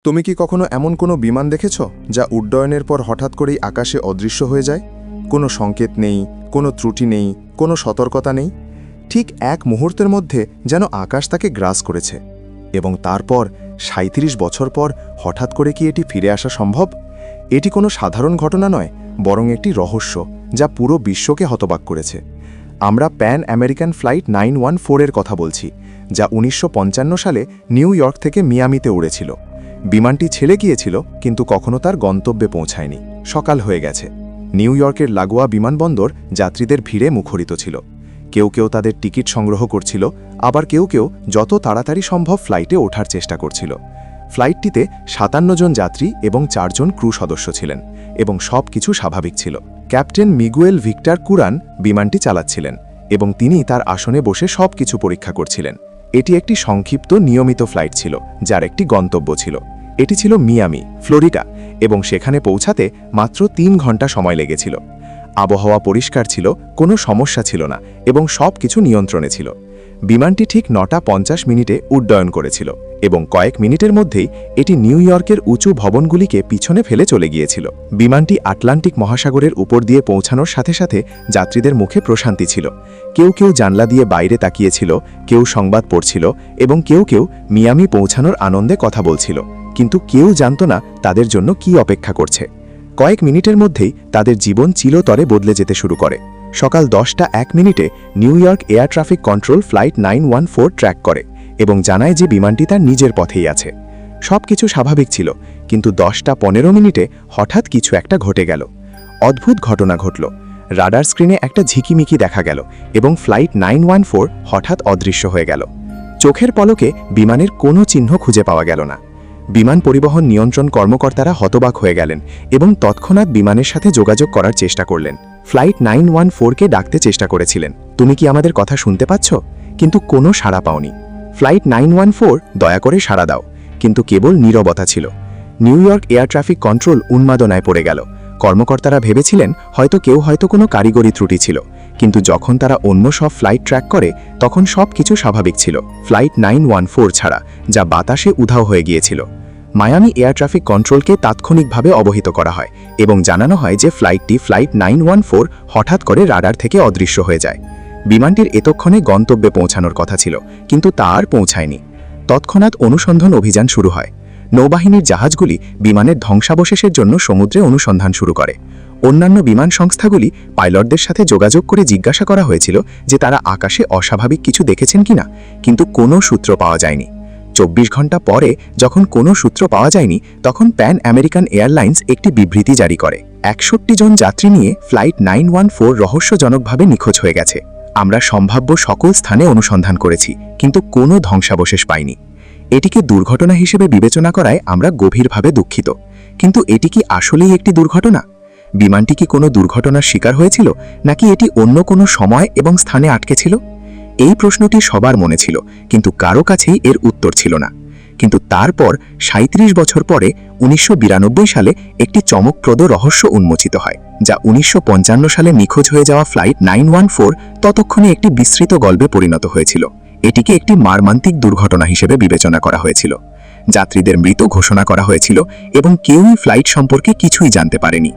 তুমি কি কখনো এমন কোনো বিমান দেখেছ যা উড্ডয়নের পর হঠাৎ করেই আকাশে অদৃশ্য হয়ে যায়? কোনো সংকেত নেই, কোনো ত্রুটি নেই, কোনো সতর্কতা নেই। ঠিক এক মুহূর্তের মধ্যে যেন আকাশ তাকে গ্রাস করেছে। এবং তারপর ৩৭ বছর পর হঠাৎ করে কি এটি ফিরে আসা সম্ভব? এটি কোনো সাধারণ ঘটনা নয়, বরং একটি রহস্য যা পুরো বিশ্বকে হতবাক করেছে। আমরা প্যান আমেরিকান ফ্লাইট 914-এর কথা বলছি, যা ১৯৫৫ সালে নিউ ইয়র্ক থেকে মিয়ামিতে উড়েছিল। বিমানটি ছেড়ে গিয়েছিল, কিন্তু কখনো তার গন্তব্যে পৌঁছায়নি। সকাল হয়ে গেছে। নিউ ইয়র্কের লাগোয়া বিমানবন্দর যাত্রীদের ভিড়ে মুখরিত ছিল। কেউ কেউ তাদের টিকিট সংগ্রহ করছিল, আবার কেউ কেউ যত তাড়াতাড়ি সম্ভব ফ্লাইটে ওঠার চেষ্টা করছিল। ফ্লাইটটিতে ৫৭ জন যাত্রী এবং ৪ জন ক্রু সদস্য ছিলেন, এবং সব কিছু স্বাভাবিক ছিল। ক্যাপ্টেন মিগুয়েল ভিক্টর কুরান বিমানটি চালাচ্ছিলেন, এবং তিনি তার আসনে বসে সব কিছু পরীক্ষা করছিলেন। এটি একটি সংক্ষিপ্ত নিয়মিত ফ্লাইট ছিল, যার একটি গন্তব্য ছিল। এটি ছিল মিয়ামি, ফ্লোরিডা, এবং সেখানে পৌঁছাতে মাত্র ৩ ঘন্টা সময় লেগেছিল। আবহাওয়া পরিষ্কার ছিল, কোনো সমস্যা ছিল না, এবং সব কিছু নিয়ন্ত্রণে ছিল। বিমানটি ঠিক ৯:৫০ উড্ডয়ন করেছিল, এবং কয়েক মিনিটের মধ্যেই এটি নিউ ইয়র্কের উঁচু ভবনগুলিকে পিছনে ফেলে চলে গিয়েছিল। বিমানটি আটলান্টিক মহাসাগরের উপর দিয়ে পৌঁছানোর সাথে সাথে যাত্রীদের মুখে প্রশান্তি ছিল। কেউ কেউ জানলা দিয়ে বাইরে তাকিয়েছিল, কেউ সংবাদ পড়ছিল, এবং কেউ কেউ মিয়ামি পৌঁছানোর আনন্দে কথা বলছিল। কিন্তু কেউ জানত না তাদের জন্য কি অপেক্ষা করছে। কয়েক মিনিটের মধ্যেই তাদের জীবন চিরতরে বদলে যেতে শুরু করে। সকাল ১০:০১ new York air traffic control flight 914 track করে এবং জানায় যে বিমানটি তার নিজের পথেই আছে। সব কিছু স্বাভাবিক ছিল, কিন্তু ১০:১৫ হঠাৎ কিছু একটা ঘটে গেল। অদ্ভুত ঘটনা ঘটল। রাডার স্ক্রিনে একটা ঝিকিমিকি দেখা গেল, এবং ফ্লাইট 914 হঠাৎ অদৃশ্য হয়ে গেল। চোখের পলকে বিমানের কোনো চিহ্ন খুঁজে পাওয়া গেল না। বিমান পরিবহন নিয়ন্ত্রণ কর্মকর্তারা হতবাক হয়ে গেলেন এবং তৎক্ষণাৎ বিমানের সাথে যোগাযোগ করার চেষ্টা করলেন। ফ্লাইট 914-কে ডাকতে চেষ্টা করেছিলেন, তুমি কি আমাদের কথা শুনতে পাচ্ছ? কিন্তু কোনো সাড়া পাওনি। ফ্লাইট 914, দয়া করে সাড়া দাও। কিন্তু কেবল নীরবতা ছিল। New York air traffic control উন্মাদনায় পড়ে গেল। কর্মকর্তারা ভেবেছিলেন হয়তো কোনো কারিগরি ত্রুটি ছিল, কিন্তু যখন তারা অন্য সব ফ্লাইট ট্র্যাক করে তখন সব কিছু স্বাভাবিক ছিল, ফ্লাইট 914 ছাড়া, যা বাতাসে উধাও হয়ে গিয়েছিল। মায়ামি এয়ার ট্রাফিক কন্ট্রোলকে তাৎক্ষণিকভাবে অবহিত করা হয় এবং জানানো হয় যে ফ্লাইট 914 হঠাৎ করে রাডার থেকে অদৃশ্য হয়ে যায়। বিমানটির এতক্ষণে গন্তব্যে পৌঁছানোর কথা ছিল, কিন্তু তা আর পৌঁছায়নি। তৎক্ষণাৎ অনুসন্ধান অভিযান শুরু হয়। নৌবাহিনীর জাহাজগুলি বিমানের ধ্বংসাবশেষের জন্য সমুদ্রে অনুসন্ধান শুরু করে। অন্যান্য বিমান সংস্থাগুলি পাইলটদের সাথে যোগাযোগ করে জিজ্ঞাসা করা হয়েছিল যে তারা আকাশে অস্বাভাবিক কিছু দেখেছেন কিনা, কিন্তু কোনো সূত্র পাওয়া যায়নি। ২৪ ঘন্টা পরে যখন কোনো সূত্র পাওয়া যায়নি, তখন প্যান আমেরিকান এয়ারলাইন্স একটি বিবৃতি জারি করে। ৬১ জন যাত্রী নিয়ে ফ্লাইট 914 রহস্যজনকভাবে নিখোঁজ হয়ে গেছে। আমরা সম্ভাব্য সকল স্থানে অনুসন্ধান করেছি, কিন্তু কোনো ধ্বংসাবশেষ পাইনি। এটিকে দুর্ঘটনা হিসেবে বিবেচনা করায় আমরা গভীরভাবে দুঃখিত। কিন্তু এটি কি আসলেই একটি দুর্ঘটনা? বিমানটি কি কোনো দুর্ঘটনার শিকার হয়েছিল, নাকি এটি অন্য কোনো সময় এবং স্থানে আটকে ছিল? এই প্রশ্নটি সবার মনে ছিল, কিন্তু কারো কাছেই এর উত্তর ছিল না। কিন্তু তারপর ৩৭ বছর পরে ১৯৯২ সালে একটি চমকপ্রদ রহস্য উন্মোচিত হয়, যা ১৯৫৫ সালে নিখোঁজ হয়ে যাওয়া ফ্লাইট 914 ততক্ষণে একটি বিস্তৃত গল্পে পরিণত হয়েছিল। এটিকে একটি মর্মান্তিক দুর্ঘটনা হিসেবে বিবেচনা করা হয়েছিল। যাত্রীদের মৃত ঘোষণা করা হয়েছিল এবং কেউই ফ্লাইট সম্পর্কে কিছুই জানতে পারেনি।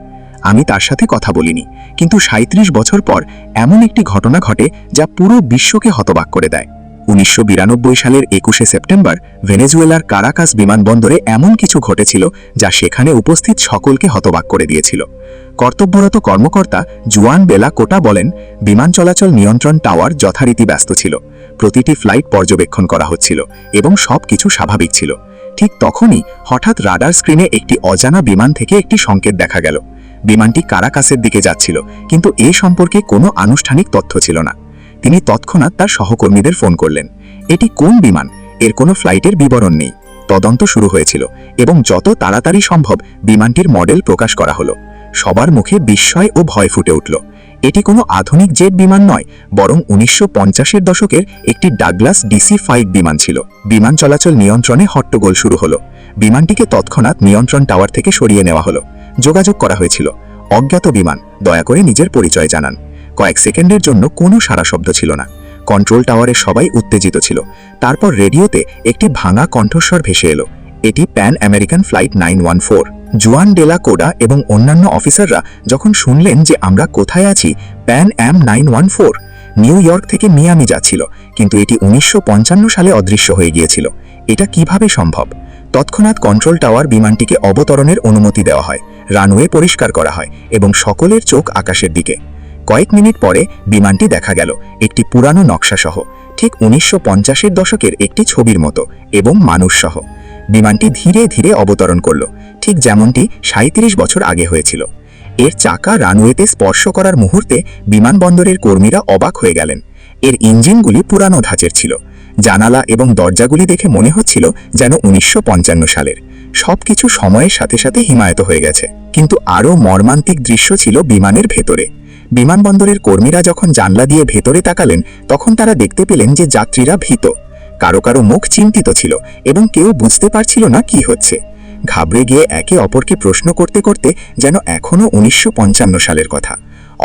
আমি তার সাথে কথা বলিনি, কিন্তু ৩৭ বছর পর এমন একটি ঘটনা ঘটে যা পুরো বিশ্বকে হতবাক করে দেয়। ১৯৯২ সালের ২১শে সেপ্টেম্বর ভেনেজুয়েলার কারাকাস বিমানবন্দরে এমন কিছু ঘটেছিল যা সেখানে উপস্থিত সকলকে হতবাক করে দিয়েছিল। কর্তব্যরত কর্মকর্তা জুয়ান বেলা কোটা বলেন, বিমান চলাচল নিয়ন্ত্রণ টাওয়ার যথারীতি ব্যস্ত ছিল। প্রতিটি ফ্লাইট পর্যবেক্ষণ করা হচ্ছিল এবং সব কিছু স্বাভাবিক ছিল। ঠিক তখনই হঠাৎ রাডার স্ক্রিনে একটি অজানা বিমান থেকে একটি সংকেত দেখা গেল। বিমানটি কারাকাসের দিকে যাচ্ছিল, কিন্তু এ সম্পর্কে কোনো আনুষ্ঠানিক তথ্য ছিল না। তিনি তৎক্ষণাৎ তার সহকর্মীদের ফোন করলেন। এটি কোন বিমান, এর কোনো ফ্লাইটের বিবরণ নেই। তদন্ত শুরু হয়েছিল এবং যত তাড়াতাড়ি সম্ভব বিমানটির মডেল প্রকাশ করা হলো। সবার মুখে বিস্ময় ও ভয় ফুটে উঠল। এটি কোনো আধুনিক জেট বিমান নয়, বরং ১৯৫০-এর দশকের একটি ডাগলাস DC-5 বিমান ছিল। বিমান চলাচল নিয়ন্ত্রণে হট্টগোল শুরু হলো। বিমানটিকে তৎক্ষণাৎ নিয়ন্ত্রণ টাওয়ার থেকে সরিয়ে নেওয়া হলো। যোগাযোগ করা হয়েছিল, অজ্ঞাত বিমান, দয়া করে নিজের পরিচয় জানান। কয়েক সেকেন্ডের জন্য কোনো সাড়া শব্দ ছিল না। কন্ট্রোল টাওয়ারে সবাই উত্তেজিত ছিল। তারপর রেডিওতে একটি ভাঙা কণ্ঠস্বর ভেসে এলো, এটি প্যান আমেরিকান ফ্লাইট 914। জুয়ান ডেলা কোডা এবং অন্যান্য অফিসাররা যখন শুনলেন যে আমরা কোথায় আছি, প্যান অ্যাম 914 নিউ ইয়র্ক থেকে মিয়ামি যাচ্ছিল, কিন্তু এটি 1955 সালে অদৃশ্য হয়ে গিয়েছিল। এটা কিভাবে সম্ভব? তৎক্ষণাৎ কন্ট্রোল টাওয়ার বিমানটিকে অবতরণের অনুমতি দেওয়া হয়, রানওয়ে পরিষ্কার করা হয় এবং সকলের চোখ আকাশের দিকে। কয়েক মিনিট পরে বিমানটি দেখা গেল একটি পুরানো নকশাসহ, ঠিক 1950-এর দশকের একটি ছবির মতো এবং মানুষসহ। বিমানটি ধীরে ধীরে অবতরণ করল, ঠিক যেমনটি 37 বছর আগে হয়েছিল। এর চাকা রানওয়েতে স্পর্শ করার মুহূর্তে বিমানবন্দরের কর্মীরা অবাক হয়ে গেলেন। এর ইঞ্জিনগুলি পুরানো ধাঁচের ছিল। জানালা এবং দরজাগুলি দেখে মনে হচ্ছিল যেন 1955 সালের। সবকিছু সময়ের সাথে সাথে হিমায়িত হয়ে গেছে। কিন্তু আরও মর্মান্তিক দৃশ্য ছিল বিমানের ভেতরে। বিমানবন্দরের কর্মীরা যখন জানলা দিয়ে ভেতরে তাকালেন, তখন তারা দেখতে পেলেন যে যাত্রীরা ভীত। কারো কারো মুখ চিন্তিত ছিল এবং কেউ বুঝতে পারছিল না কি হচ্ছে। ঘাবড়ে গিয়ে একে অপরকে প্রশ্ন করতে করতে যেন এখনও 1955 সালের কথা।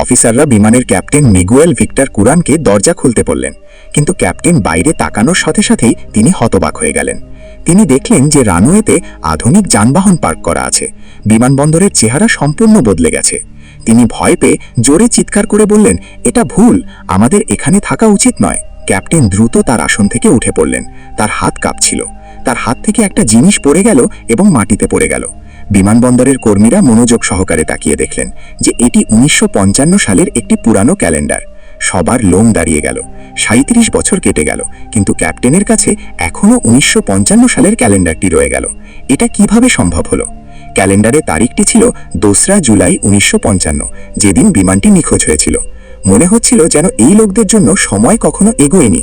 অফিসাররা বিমানের ক্যাপ্টেন মিগুয়েল ভিক্টর কুরানকে দরজা খুলতে বললেন, কিন্তু ক্যাপ্টেন বাইরে তাকানোর সাথে সাথেই তিনি হতবাক হয়ে গেলেন। তিনি দেখলেন যে রানওয়েতে আধুনিক যানবাহন পার্ক করা আছে। বিমানবন্দরের চেহারা সম্পূর্ণ বদলে গেছে। তিনি ভয় পেয়ে জোরে চিৎকার করে বললেন, এটা ভুল, আমাদের এখানে থাকা উচিত নয়। ক্যাপ্টেন দ্রুত তার আসন থেকে উঠে পড়লেন। তার হাত কাঁপছিল। তার হাত থেকে একটা জিনিস পড়ে গেল এবং মাটিতে পড়ে গেল। বিমানবন্দরের কর্মীরা মনোযোগ সহকারে তাকিয়ে দেখলেন যে এটি 1955 সালের একটি পুরানো ক্যালেন্ডার। সবার লোম দাঁড়িয়ে গেল। 37 বছর কেটে গেল, কিন্তু ক্যাপ্টেনের কাছে এখনও 1955 সালের ক্যালেন্ডারটি রয়ে গেল। এটা কিভাবে সম্ভব হলো? ক্যালেন্ডারে তারিখটি ছিল 2 জুলাই 1955, যেদিন বিমানটি নিখোঁজ হয়েছিল। মনে হচ্ছিল যেন এই লোকদের জন্য সময় কখনো এগোয়নি।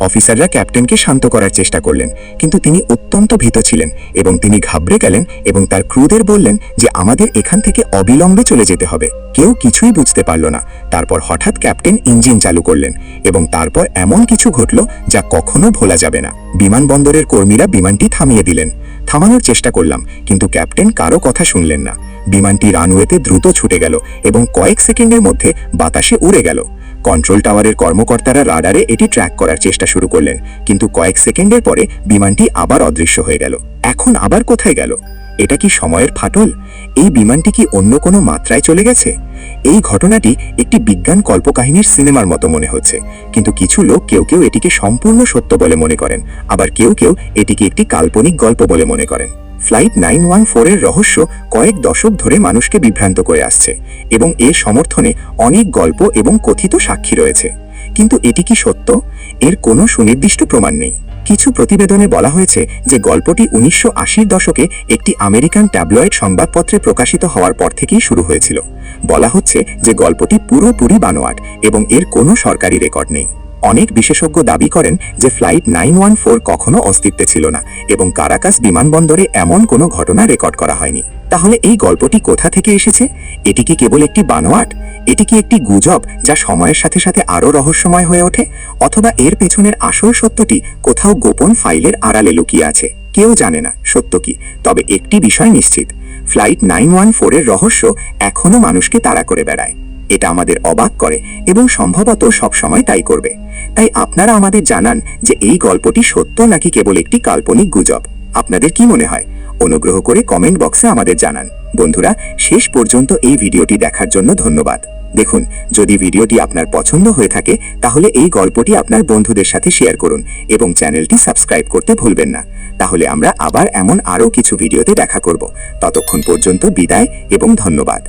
অফিসাররা ক্যাপ্টেনকে শান্ত করার চেষ্টা করলেন, কিন্তু তিনি অত্যন্ত ভীত ছিলেন এবং তিনি ঘাবড়ে গেলেন এবং তার ক্রুদের বললেন যে আমাদের এখান থেকে অবিলম্বে চলে যেতে হবে। কেউ কিছুই বুঝতে পারল না। তারপর হঠাৎ ক্যাপ্টেন ইঞ্জিন চালু করলেন এবং তারপর এমন কিছু ঘটল যা কখনো ভোলা যাবে না। বিমানবন্দরের কর্মীরা বিমানটি থামিয়ে দিলেন। থামানোর চেষ্টা করলাম, কিন্তু ক্যাপ্টেন কারো কথা শুনলেন না। বিমানটি রানওয়েতে দ্রুত ছুটে গেল এবং কয়েক সেকেন্ডের মধ্যে বাতাসে উড়ে গেল। কন্ট্রোল টাওয়ারের কর্মকর্তারা রাডারে এটি ট্র্যাক করার চেষ্টা শুরু করলেন, কিন্তু কয়েক সেকেন্ডের পরে বিমানটি আবার অদৃশ্য হয়ে গেল। এখন আবার কোথায় গেল? এটা কি সময়ের ফাটল? এই বিমানটি কি অন্য কোনো মাত্রায় চলে গেছে? এই ঘটনাটি একটি বিজ্ঞান কল্পকাহিনীর সিনেমার মতো মনে হচ্ছে, কিন্তু কিছু লোক কেউ কেউ এটিকে সম্পূর্ণ সত্য বলে মনে করেন, আবার কেউ কেউ এটিকে একটি কাল্পনিক গল্প বলে মনে করেন। ফ্লাইট 914 এর রহস্য কয়েক দশক ধরে মানুষকে বিভ্রান্ত করে আসছে এবং এর সমর্থনে অনেক গল্প এবং কথিত সাক্ষী রয়েছে। কিন্তু এটি কি সত্য? এর কোনো সুনির্দিষ্ট প্রমাণ নেই। কিছু প্রতিবেদনে বলা হয়েছে যে গল্পটি 1980-র দশকে একটি আমেরিকান ট্যাবলয়েড সংবাদপত্রে প্রকাশিত হওয়ার পর থেকেই শুরু হয়েছিল। বলা হচ্ছে যে গল্পটি পুরোপুরি বানোয়াট এবং এর কোনো সরকারি রেকর্ড নেই। অনেক বিশেষজ্ঞ দাবি করেন যে ফ্লাইট 914 কখনো অস্তিত্বে ছিল না এবং কারাকাস বিমানবন্দরে এমন কোনো ঘটনা রেকর্ড করা হয়নি। তাহলে এই গল্পটি কোথা থেকে এসেছে? এটি কি কেবল একটি বানোয়াট? এটি কি একটি গুজব যা সময়ের সাথে সাথে আরও রহস্যময় হয়ে ওঠে? অথবা এর পেছনের আসল সত্যটি কোথাও গোপন ফাইলের আড়ালে লুকিয়ে আছে? কেউ জানে না সত্য কি। তবে একটি বিষয় নিশ্চিত, ফ্লাইট 914 এর রহস্য এখনো মানুষকে তাড়া করে বেড়ায়। এটা আমাদের অবাক করে এবং সম্ভবত সবসময় তাই করবে। তাই আপনারা আমাদের জানান যে এই গল্পটি সত্য নাকি কেবল একটি কাল্পনিক গুজব। আপনাদের কি মনে হয়? অনুগ্রহ করে কমেন্ট বক্সে আমাদের জানান। বন্ধুরা, শেষ পর্যন্ত এই ভিডিওটি দেখার জন্য ধন্যবাদ। দেখুন, যদি ভিডিওটি আপনার পছন্দ হয়ে থাকে তাহলে এই গল্পটি আপনার বন্ধুদের সাথে শেয়ার করুন এবং চ্যানেলটি সাবস্ক্রাইব করতে ভুলবেন না। তাহলে আমরা আবার এমন আরও কিছু ভিডিওতে দেখা করব। ততক্ষণ পর্যন্ত বিদায় এবং ধন্যবাদ।